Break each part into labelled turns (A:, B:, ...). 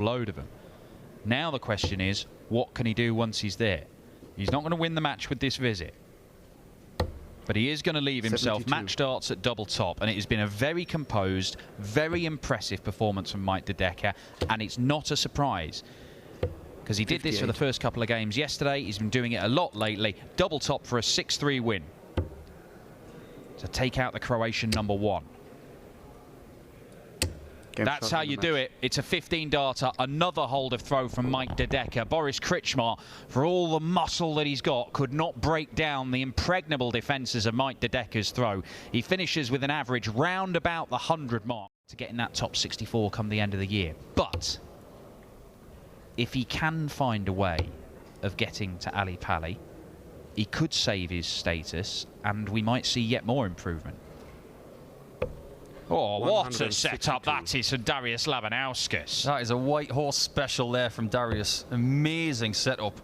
A: load of them. Now the question is, what can he do once he's there? He's not going to win the match with this visit, but he is going to leave himself
B: 72.
A: match darts at double top, and it has been a very composed, very impressive performance from Mike De Decker, and it's not a surprise because he did this for the first couple of games yesterday. He's been doing it a lot lately. Double top for a 6-3 win to take out the Croatian number 1. That's how you do it. It's a 15-darter, another hold of throw from Mike De Decker. Boris Kritschmar, for all the muscle that he's got, could not break down the impregnable defences of Mike De Decker's throw. He finishes with an average round about the 100 mark to get in that top 64 come the end of the year. But if he can find a way of getting to Ali Pali, he could save his status, and we might see yet more improvement. Oh, what a setup that is from Darius Labanauskas.
C: That is a white horse special there from Darius. Amazing setup.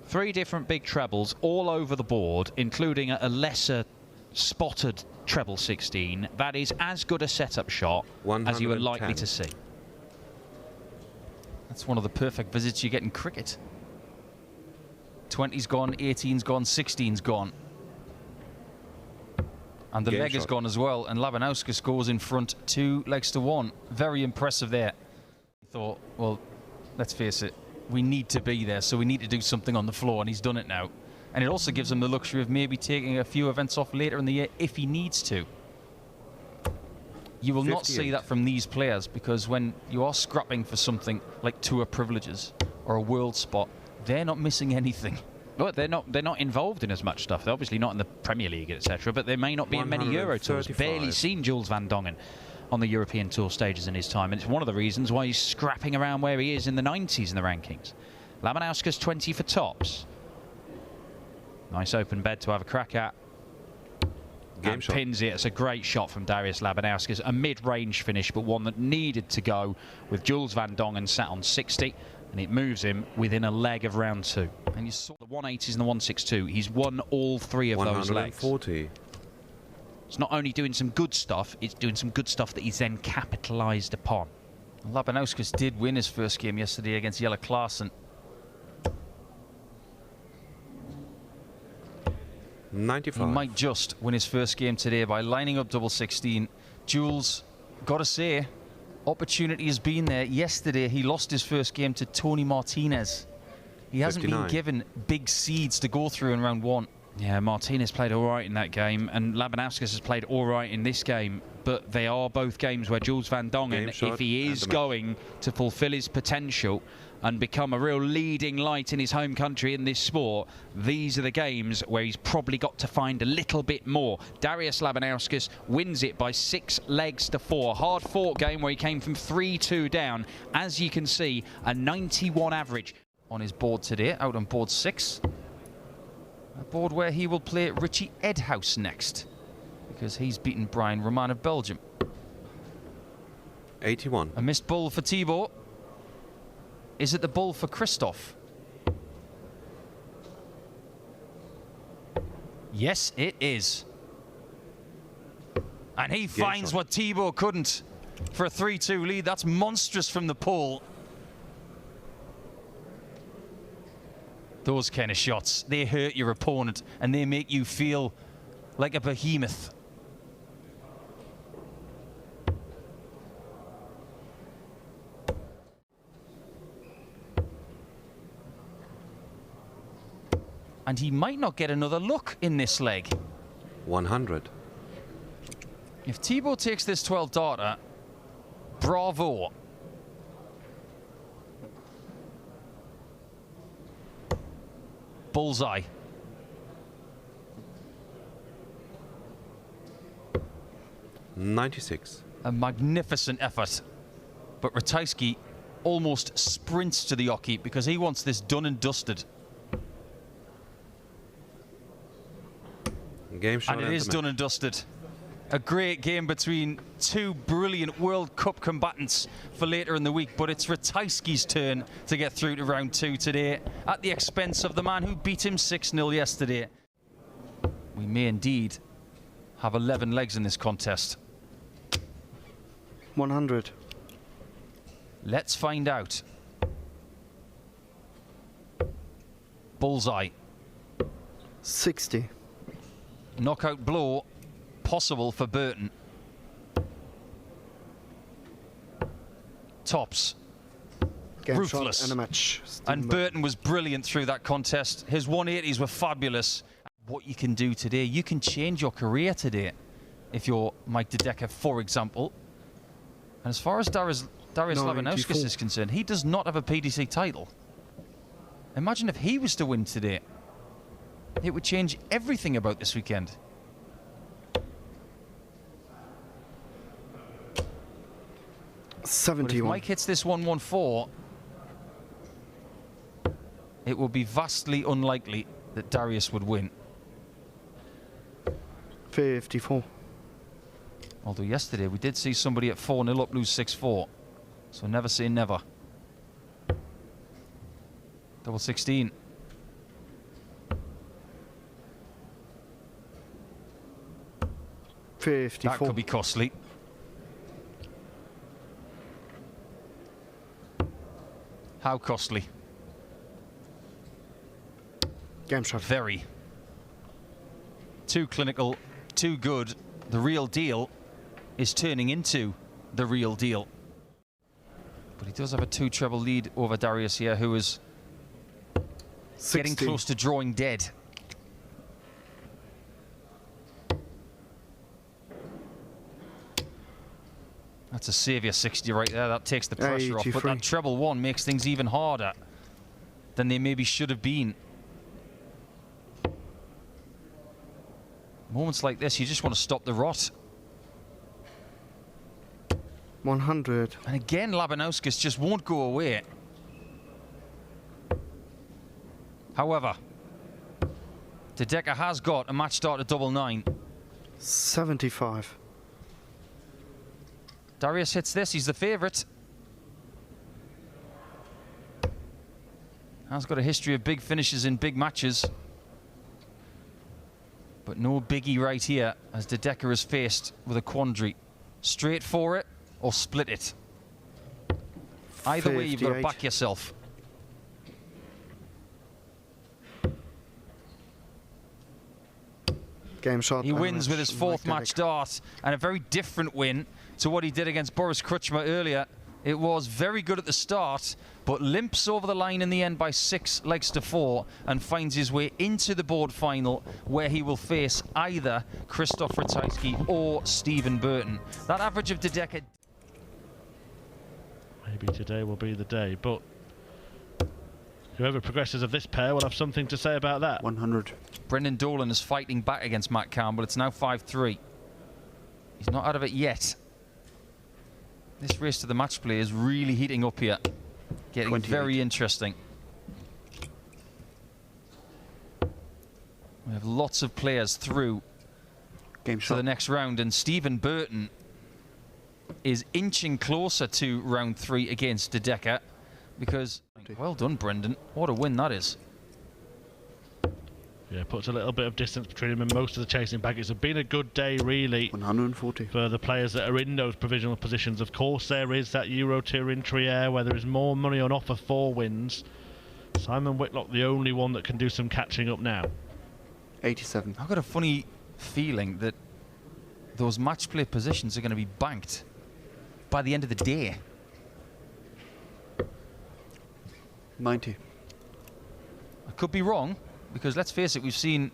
A: 3 different big trebles all over the board, including a lesser spotted treble 16. That is as good a setup shot as you are likely to see.
C: That's one of the perfect visits you get in cricket. 20's gone, 18's gone, 16's gone. And the leg is gone as well, and Labanauskas goes in front 2 legs to 1. Very impressive there. Thought, well, let's face it, we need to be there, so we need to do something on the floor, and he's done it now. And it also gives him the luxury of maybe taking a few events off later in the year if he needs to. You will not see that from these players, because when you are scrapping for something like tour privileges or a world spot, they're not missing anything.
A: Well, they're not involved in as much stuff. They're obviously not in the Premier League, etc. But they may not be in many Euro tours. Barely seen Jules van Dongen on the European Tour stages in his time, and it's one of the reasons why he's scrapping around where he is in the 90s in the rankings. Labanauskas 20 for tops. Nice open bed to have a crack at. And pins it. It's a great shot from Darius Labanauskas. A mid-range finish, but one that needed to go with Jules van Dongen sat on 60. And it moves him within a leg of round 2. And you saw the 180s and the 162. He's won all 3 of those legs.
B: 140.
A: It's not only doing some good stuff, it's doing some good stuff that he's then capitalised upon.
C: Labanauskas did win his first game yesterday against Jelle Klaassen.
B: 95.
C: He might just win his first game today by lining up double 16. Jules, got to say, opportunity has been there. Yesterday, he lost his first game to Tony Martinez. He hasn't
B: 59.
C: been given big seeds to go through in round 1.
A: Yeah, Martinez played all right in that game, and Labanauskas has played all right in this game. But they are both games where Jules van Dongen, if he is going to fulfil his potential and become a real leading light in his home country in this sport, these are the games where he's probably got to find a little bit more. Darius Labanauskas wins it by 6 legs to 4. Hard-fought game where he came from 3-2 down. As you can see, a 91 average.
C: On his board today, out on board 6. A board where he will play Richie Edhouse next, because he's beaten Brian Roman of Belgium.
B: 81.
C: A missed ball for Thibaut. Is it the ball for Christoph? Yes, it is. And he finds what Thibaut couldn't for a 3-2 lead. That's monstrous from the pole. Those kind of shots, they hurt your opponent and they make you feel like a behemoth. And he might not get another look in this leg.
B: 100.
C: If Thibaut takes this 12-darter, bravo. Bullseye.
B: $96.
C: A magnificent effort. But Ratajski almost sprints to the hockey because he wants this done and dusted.
B: Game shot,
C: and it is done and dusted. A great game between 2 brilliant World Cup combatants for later in the week, but it's Ratajski's turn to get through to round 2 today at the expense of the man who beat him 6-0 yesterday. We may indeed have 11 legs in this contest.
D: 100.
C: Let's find out. Bullseye.
D: 60.
C: Knockout blow possible for Burton. Tops.
D: Game
C: Ruthless.
D: shot and a match.
C: And Burton was brilliant through that contest. His 180s were fabulous. What you can do today, you can change your career today if you're Mike De Decker, for example. And as far as Darius Labanauskas is concerned, he does not have a PDC title. Imagine if he was to win today. It would change everything about this weekend. But
D: 71.
C: if Mike hits this 114, it will be vastly unlikely that Darius would win.
D: 54.
C: Although yesterday we did see somebody at 4-0 up lose 6-4. So never say never. Double 16. That could be costly. How costly?
D: Game shot.
C: Very. Too clinical, too good. The real deal is turning into the real deal. But he does have a 2-treble lead over Darius here, who is
D: 60.
C: getting close to drawing dead. That's a saviour 60 right there. That takes the pressure off. But that treble 1 makes things even harder than they maybe should have been. Moments like this, you just want to stop the rot.
D: 100.
C: And again, Labanauskas just won't go away. However, De Decker has got a match start at double 9.
D: 75.
C: Darius hits this, he's the favourite. Has got a history of big finishes in big matches. But no biggie right here, as De Decker is faced with a quandary. Straight for it or split it. Either way, you've got to back yourself.
D: Game shot.
C: He wins with his 4th match start, and a very different win to what he did against Boris Krutchmer earlier. It was very good at the start, but limps over the line in the end by 6 legs to 4 and finds his way into the board final, where he will face either Krzysztof Ratajski or Stephen Burton. That average of De Decker.
E: Maybe today will be the day, but whoever progresses of this pair will have something to say about that.
D: 100.
C: Brendan Dolan is fighting back against Matt Campbell. It's now 5-3. He's not out of it yet. This race to the match play is really heating up here. Getting
D: 28.
C: very interesting. We have lots of players through to the next round, and Stephen Burton is inching closer to round 3 against De Decker, because well done, Brendan. What a win that is.
E: Yeah, puts a little bit of distance between him and most of the chasing baggage. It's been a good day, really,
D: 140
E: for the players that are in those provisional positions. Of course, there is that Euro Tour in Trier, where there is more money on offer for wins. Simon Whitlock, the only one that can do some catching up now.
D: 87.
C: I've got a funny feeling that those match play positions are going to be banked by the end of the day.
D: 90.
C: I could be wrong, because let's face it, we've seen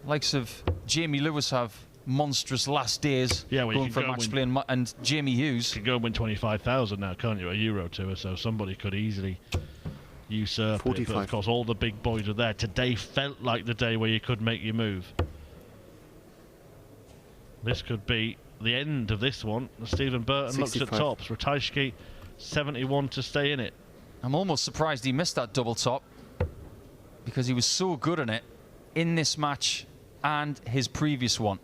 C: likes of Jamie Lewis have monstrous last days going for match play, and Jamie Hughes.
E: You can go and win 25,000 now, can't you, a Euro Tour? So somebody could easily usurp
D: 45.
E: it. But of course, all the big boys are there. Today felt like the day where you could make your move. This could be the end of this one. Stephen Burton
D: 65.
E: looks at tops. Ratajski, 71 to stay in it.
C: I'm almost surprised he missed that double top, because he was so good in it in this match and his previous one.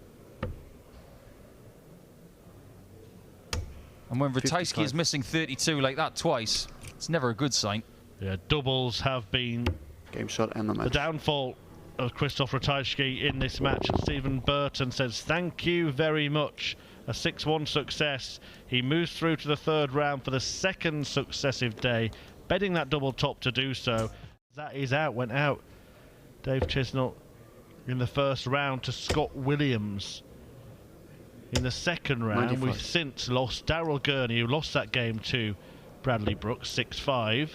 C: And when Ratajski is missing 32 like that twice, it's never a good sign.
E: Yeah, doubles have been
D: game shot and the match.
E: The downfall of Krzysztof Ratajski in this match. And Stephen Burton says, thank you very much. a 6-1 success. He moves through to the third round for the second successive day, bedding that double top to do so. That is out, went out. Dave Chisnall in the first round to Scott Williams. In the second round,
D: 95.
E: we've since lost Daryl Gurney, who lost that game to Bradley Brooks, 6-5.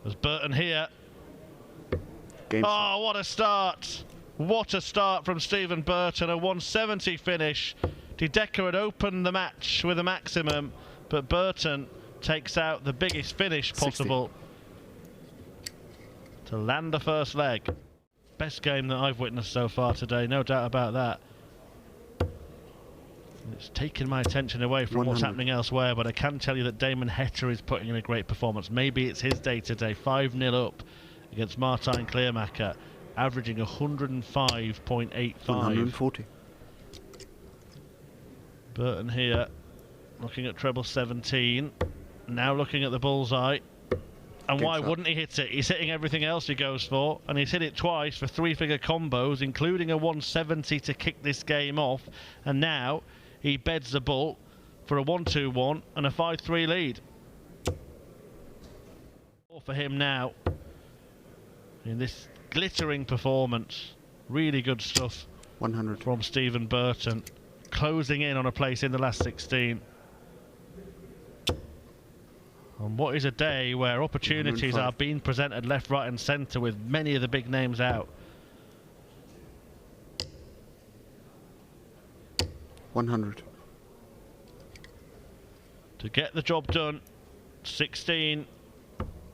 E: There's Burton here.
D: Game
E: Oh, what a start! What a start from Stephen Burton, a 170 finish. De Decker had opened the match with a maximum, but Burton takes out the biggest finish possible 60. To land the first leg. Best game that I've witnessed so far today, no doubt about that. It's taken my attention away from
D: 100.
E: what's happening elsewhere, but I can tell you that Damon Hetter is putting in a great performance. Maybe it's his day today, 5-0 up against Martijn Kleermaker, averaging 105.85.
D: 140.
E: Burton here, looking at treble 17, now looking at the bullseye. And
D: Game
E: why
D: shot.
E: wouldn't he hit it? He's hitting everything else he goes for, and he's hit it twice for 3-figure combos, including a 170 to kick this game off. And now he beds the bull for a 1-2-1 and a 5-3 lead. For him now in this glittering performance. Really good stuff
D: 100.
E: from Stephen Burton, closing in on a place in the last 16. On what is a day where opportunities
D: 105.
E: are being presented left, right and centre, with many of the big names out.
D: 100.
E: To get the job done, 16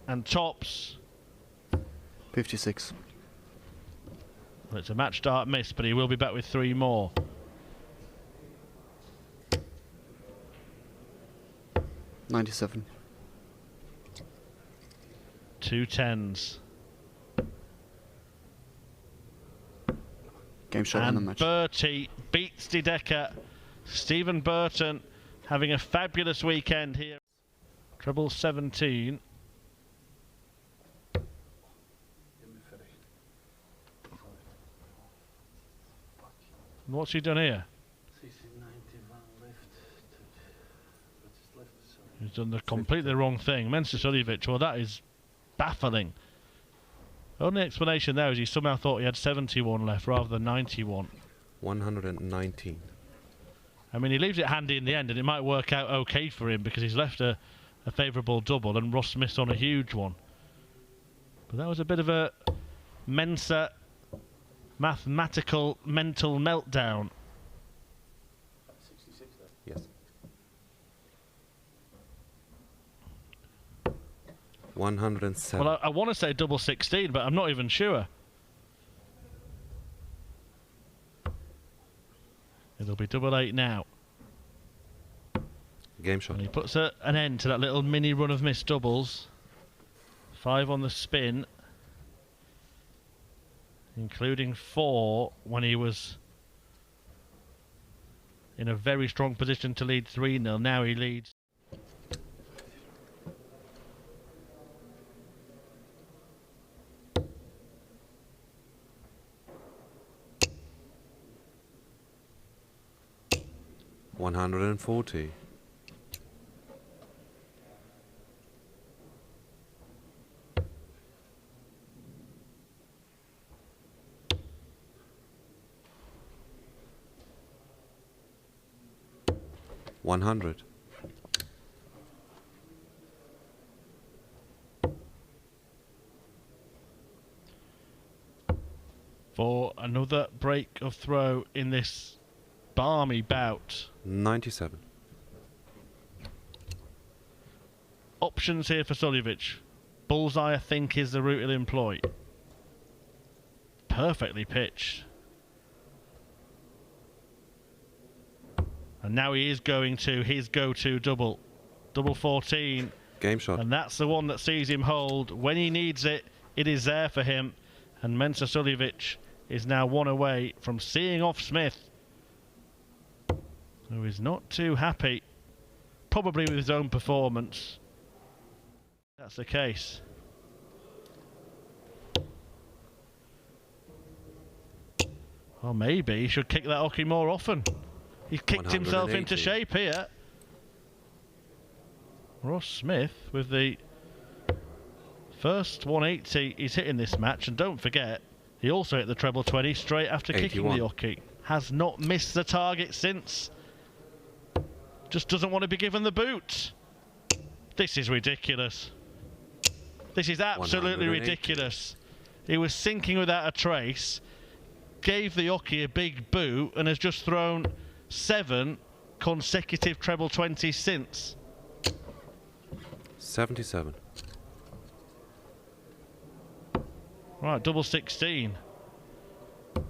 E: and tops.
D: 56.
E: Well, it's a match start miss, but he will be back with 3 more.
D: 97.
E: 2 10s.
D: Game shot in the
E: And
D: match.
E: Bertie beats De Decker. Stephen Burton having a fabulous weekend here. Treble 17. And what's he done here? He's done the completely wrong thing. Mensa Suljevic, well, that is baffling. Only explanation there is he somehow thought he had 71 left rather than 91.
B: 119.
E: I mean, he leaves it handy in the end, and it might work out okay for him because he's left a favourable double, and Ross Smith's on a huge one. But that was a bit of a Mensa mathematical mental meltdown.
B: Yes. 107.
E: Well, I want to say double 16, but I'm not even sure. It'll be double 8 now.
B: Game shot.
E: And he puts an end to that little mini run of missed doubles. 5 on the spin, including 4 when he was in a very strong position to lead 3-0. Now he leads.
B: $140. $100.
E: For another break of throw in this balmy bout.
B: 97.
E: Options here for Suljevic. Bullseye, I think, is the route he'll employ. Perfectly pitched. And now he is going to his go-to double. Double 14.
B: Game shot.
E: And that's the one that sees him hold. When he needs it, it is there for him. And Mensa Suljevic is now 1 away from seeing off Smith, who is not too happy, probably with his own performance. That's the case. Or maybe he should kick that hockey more often. He's kicked himself into
B: 180.
E: shape here. Ross Smith with the first 180 he's hit in this match, and don't forget, he also hit the treble 20 straight after kicking
B: 81.
E: the Uki. Has not missed the target since. Just doesn't want to be given the boot. This is ridiculous. This is absolutely
B: 180.
E: ridiculous. He was sinking without a trace, gave the Uki a big boot, and has just thrown 7 consecutive treble 20s since.
B: 77.
E: Right, double 16.
B: Game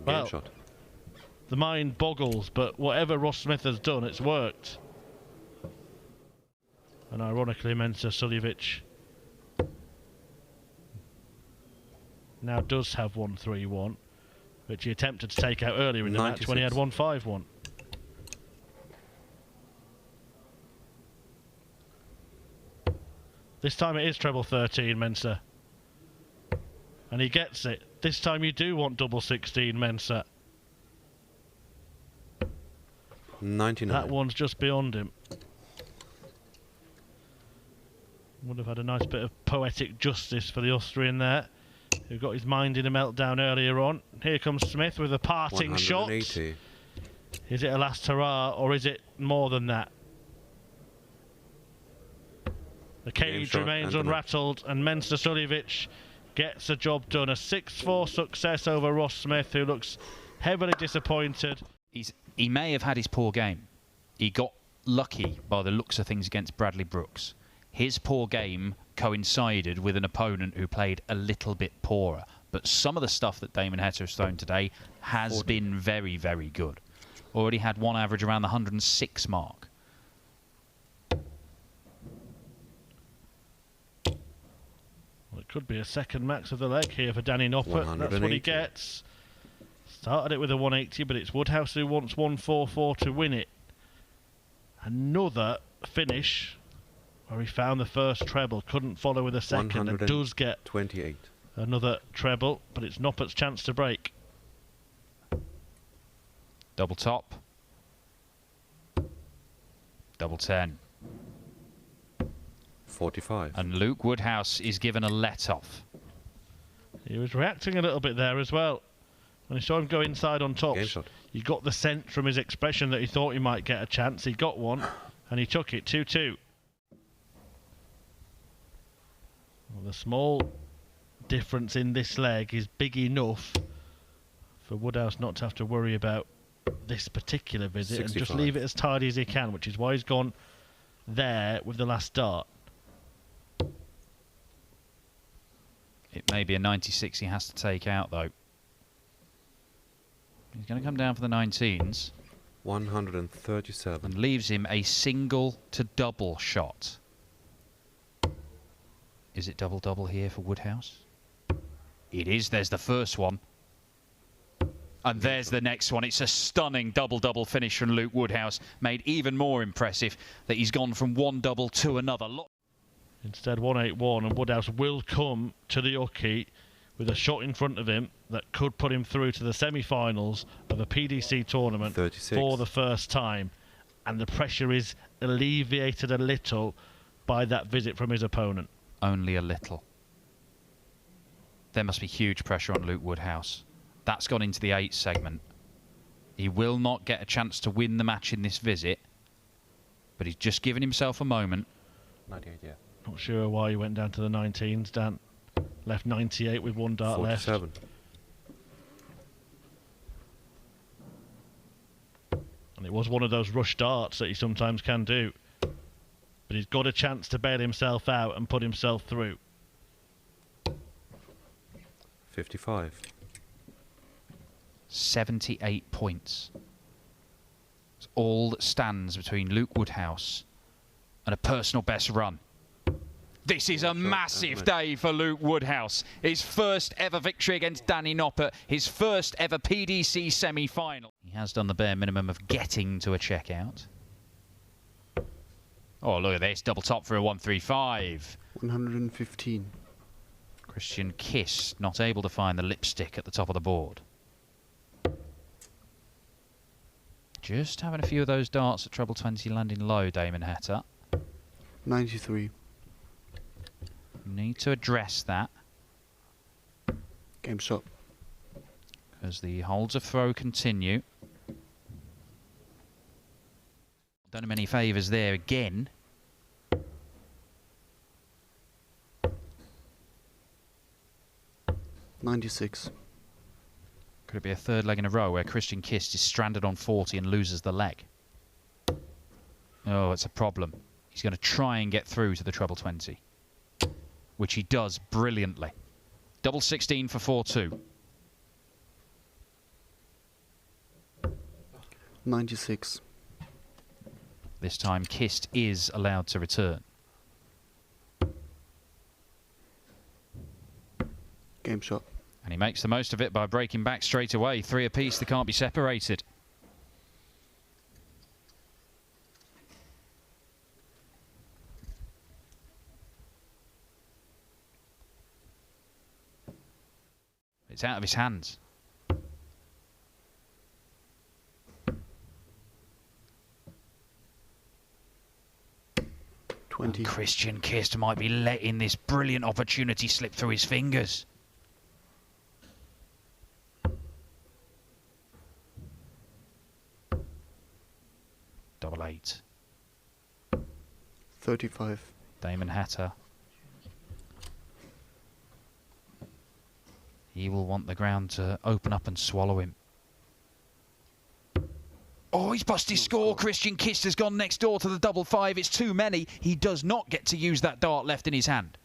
E: Well,
B: shot.
E: the mind boggles, but whatever Ross Smith has done, it's worked. And ironically, Mensa Suljevic now does have 1-3-1, which he attempted to take out earlier in the match when he had 1-5-1. This time it is treble 13, Mensa. And he gets it. This time you do want double 16, Mensa.
B: 99.
E: That one's just beyond him. Would have had a nice bit of poetic justice for the Austrian there, who got his mind in a meltdown earlier on. Here comes Smith with a parting shot.
B: 180.
E: Is it a last hurrah, or is it more than that? The cage
B: shot
E: remains
B: and the
E: unrattled, and Mensa Suljevic gets the job done. A 6-4 success over Ross Smith, who looks heavily disappointed.
A: He may have had his poor game. He got lucky by the looks of things against Bradley Brooks. His poor game coincided with an opponent who played a little bit poorer. But some of the stuff that Damon Heta has thrown today has been very, very good. Already had one average around the 106 mark.
E: Well, it could be a second max of the leg here for Danny Knipper. That's what he
B: 180.
E: gets. Started it with a 180, but it's Woodhouse who wants 144 to win it. Another finish where he found the first treble, couldn't follow with a second, and does get
B: 28.
E: another treble, but it's Knopper's chance to break.
A: Double top. Double 10.
B: 45.
A: And Luke Woodhouse is given a let-off.
E: He was reacting a little bit there as well. When he saw him go inside on
B: Game
E: tops,
B: shot.
E: you got the sense from his expression that he thought he might get a chance. He got one, and he took it, 2-2. Well, the small difference in this leg is big enough for Woodhouse not to have to worry about this particular visit
B: 65.
E: and just leave it as tidy as he can, which is why he's gone there with the last dart.
A: It may be a 96 he has to take out, though. He's going to come down for the 19s
B: 137.
A: and leaves him a single to double shot. Is it double-double here for Woodhouse? It is. There's the first one. And there's the next one. It's a stunning double-double finish from Luke Woodhouse, made even more impressive that he's gone from one double to another.
E: Instead, 181, and Woodhouse will come to the Uki with a shot in front of him that could put him through to the semi-finals of a PDC tournament
B: 36.
E: for the first time. And the pressure is alleviated a little by that visit from his opponent.
A: Only a little. There must be huge pressure on Luke Woodhouse. That's gone into the 8 segment. He will not get a chance to win the match in this visit, but he's just given himself a moment.
B: 98, yeah.
E: Not sure why he went down to the 19s. Dan left 98 with one dart
B: 47.
E: left. And it was one of those rush darts that he sometimes can do. But he's got a chance to bail himself out and put himself through.
B: 55.
A: 78 points. It's all that stands between Luke Woodhouse and a personal best run. This is a massive day for Luke Woodhouse. His first ever victory against Danny Knipper, his first ever PDC semi-final. He has done the bare minimum of getting to a checkout. Oh, look at this, double top for a 135.
D: 115.
A: Christian Kiss not able to find the lipstick at the top of the board. Just having a few of those darts at treble 20 landing low, Damon Heta.
D: 93.
A: Need to address that.
D: Game shot.
A: As the holds of throw continue. Done him any favours there again.
D: $96.
A: Could it be a third leg in a row where Christian Kist is stranded on 40 and loses the leg? Oh, it's a problem. He's going to try and get through to the treble 20, which he does brilliantly. Double 16 for 4-2.
D: 96.
A: This time Kist is allowed to return.
D: Game shot.
A: And he makes the most of it by breaking back straight away. 3 apiece, they can't be separated. It's out of his hands.
D: 20.
A: Christian Kist might be letting this brilliant opportunity slip through his fingers. Double 8.
D: 35.
A: Damon Heta. He will want the ground to open up and swallow him. Oh, he's busted his score. Christian Kist has gone next door to the double 5. It's too many. He does not get to use that dart left in his hand.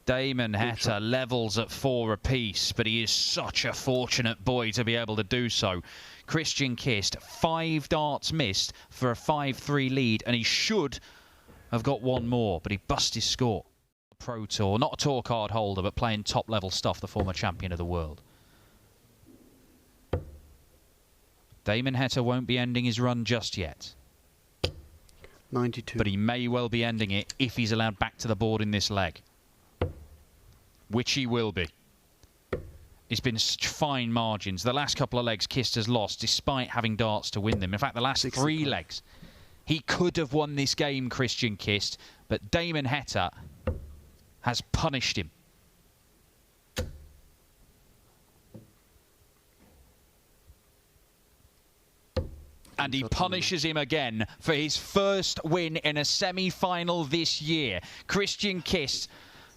A: Damon Heta levels at 4 apiece, but he is such a fortunate boy to be able to do so. Christian Kist, 5 darts missed for a 5-3 lead, and he should have got one more, but he bust his score. Pro Tour, not a tour card holder, but playing top-level stuff, the former champion of the world. Damon Heta won't be ending his run just yet.
D: 92.
A: But he may well be ending it if he's allowed back to the board in this leg. Which he will be. It's been such fine margins. The last couple of legs Kist has lost despite having darts to win them. In fact, the last 3 legs. He could have won this game, Christian Kist, but Damon Heta has punished him. And he punishes him again for his first win in a semi-final this year. Christian Kist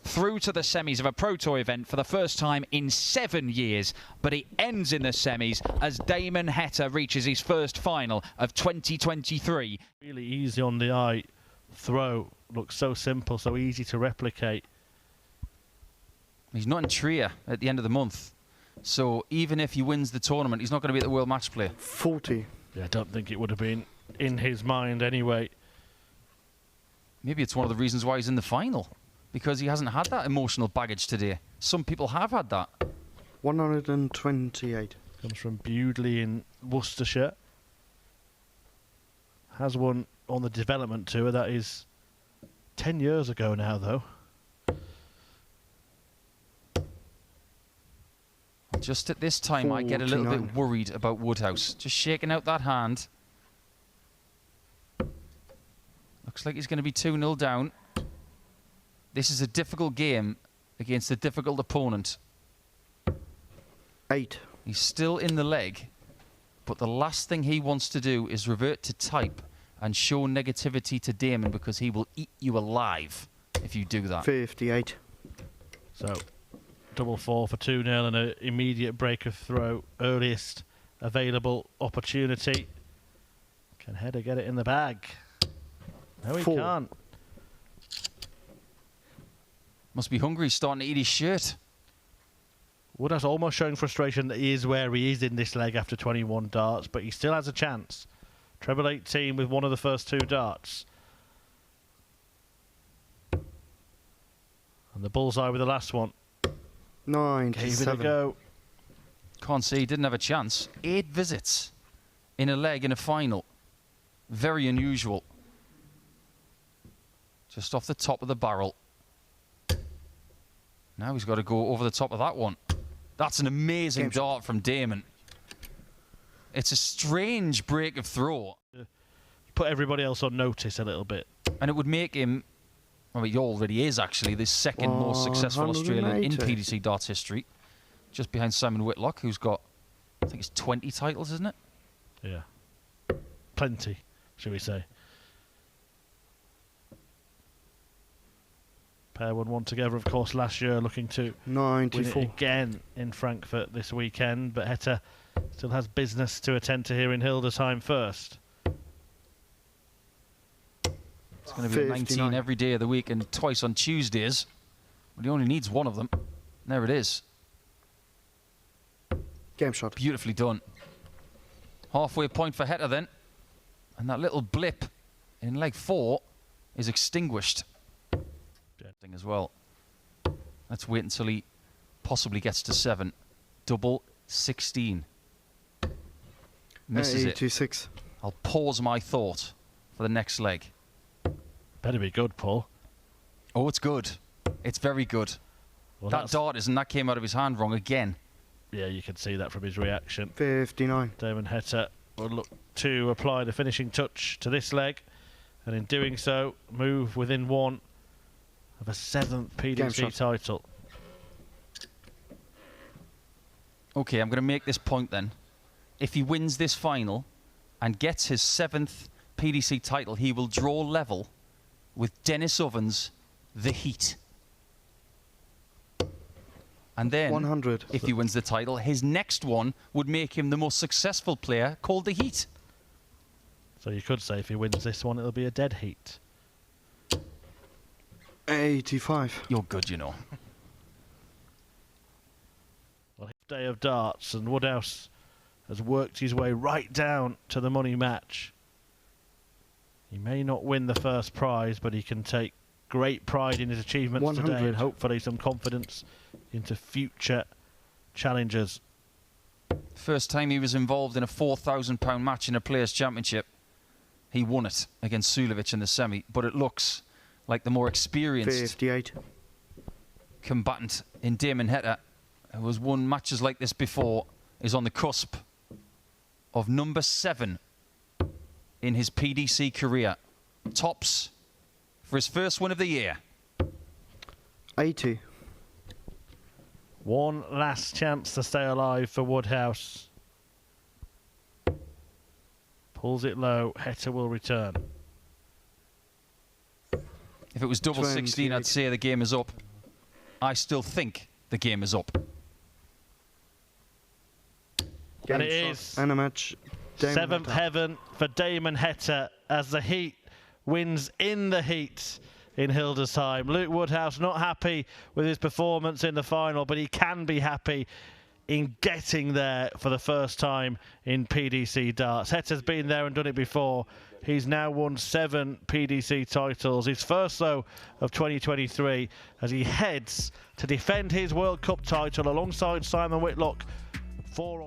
A: through to the semis of a Pro Tour event for the first time in 7 years, but it ends in the semis as Damon Heta reaches his first final of 2023.
E: Really easy on the eye throw. Looks so simple, so easy to replicate.
C: He's not in Trier at the end of the month, so even if he wins the tournament, he's not going to be at the World Match Play.
D: 40.
E: Yeah, I don't think it would have been in his mind anyway.
C: Maybe it's one of the reasons why he's in the final, because he hasn't had that emotional baggage today. Some people have had that.
D: 128.
E: Comes from Bewdley in Worcestershire. Has won on the development tour. That is 10 years ago now, though.
C: Just at this time, I get a little bit
D: 49.
C: worried about Woodhouse. Just shaking out that hand. Looks like he's going to be 2-0 down. This is a difficult game against a difficult opponent.
D: 8.
C: He's still in the leg, but the last thing he wants to do is revert to type and show negativity to Damon, because he will eat you alive if you do that.
D: 58.
E: So, double 4 for 2-0 and an immediate break of throw. Earliest available opportunity. Can Heta get it in the bag? No, he
D: 4.
E: can't.
C: Must be hungry, he's starting to eat his shirt.
E: Woodhouse almost showing frustration that he is where he is in this leg after 21 darts, but he still has a chance. Treble 18 with one of the first 2 darts. And the bullseye with the last one.
D: 97.
E: Gave it a go.
C: Can't say he didn't have a chance. 8 visits in a leg in a final. Very unusual. Just off the top of the barrel. Now he's got to go over the top of that one. That's an amazing dart from Damon. It's a strange break of throw.
E: Put everybody else on notice a little bit.
C: And it would make him, I mean, he already is actually the second most successful Australian in PDC darts history. Just behind Simon Whitlock, who's got, I think it's 20 titles, isn't it?
E: Yeah. Plenty, shall we say. Pair won one together, of course, last year, looking to
D: 94.
E: win it again in Frankfurt this weekend. But Hetta still has business to attend to here in Hildesheim first.
C: It's going to be 19 every day of the week and twice on Tuesdays. But he only needs one of them. There it is.
D: Game shot.
C: Beautifully done. Halfway point for Hetta then. And that little blip in leg 4 is extinguished. As well. Let's wait until he possibly gets to 7. Double 16. Misses it.
D: 86.
C: I'll pause my thought for the next leg.
E: Better be good, Paul.
C: Oh, it's good. It's very good.
E: Well,
C: that dart isn't. That came out of his hand wrong again.
E: Yeah, you can see that from his reaction.
D: 59.
E: Damon Hetta will look to apply the finishing touch to this leg, and in doing so, move within one of a 7th PDC title.
C: Okay, I'm going to make this point then. If he wins this final and gets his 7th PDC title, he will draw level with Dennis Ovens, the Heat. And then,
D: 100.
C: if he wins the title, his next one would make him the most successful player called the Heat.
E: So you could say if he wins this one, it'll be a dead heat.
D: 85.
C: You're good, you know.
E: Well, day of darts, and Woodhouse has worked his way right down to the money match. He may not win the first prize, but he can take great pride in his achievements
D: 100.
E: today, and hopefully some confidence into future challenges.
C: First time he was involved in a £4,000 match in a Players' Championship, he won it against Sulevic in the semi, but it looks like the more experienced
D: 58.
C: combatant in Damon Hetta, who has won matches like this before, is on the cusp of number 7 in his PDC career. Tops for his first win of the year.
D: 80.
E: One last chance to stay alive for Woodhouse. Pulls it low, Hetta will return.
C: If it was double 16, I'd say the game is up. I still think the game is up.
E: And it is.
D: And a match.
E: 7th heaven for Damon Hetta as the Heat wins in the heat in Hildesheim. Luke Woodhouse not happy with his performance in the final, but he can be happy in getting there for the first time in PDC darts. Hetta's been there and done it before. He's now won 7 PDC titles, his first though of 2023, as he heads to defend his World Cup title alongside Simon Whitlock for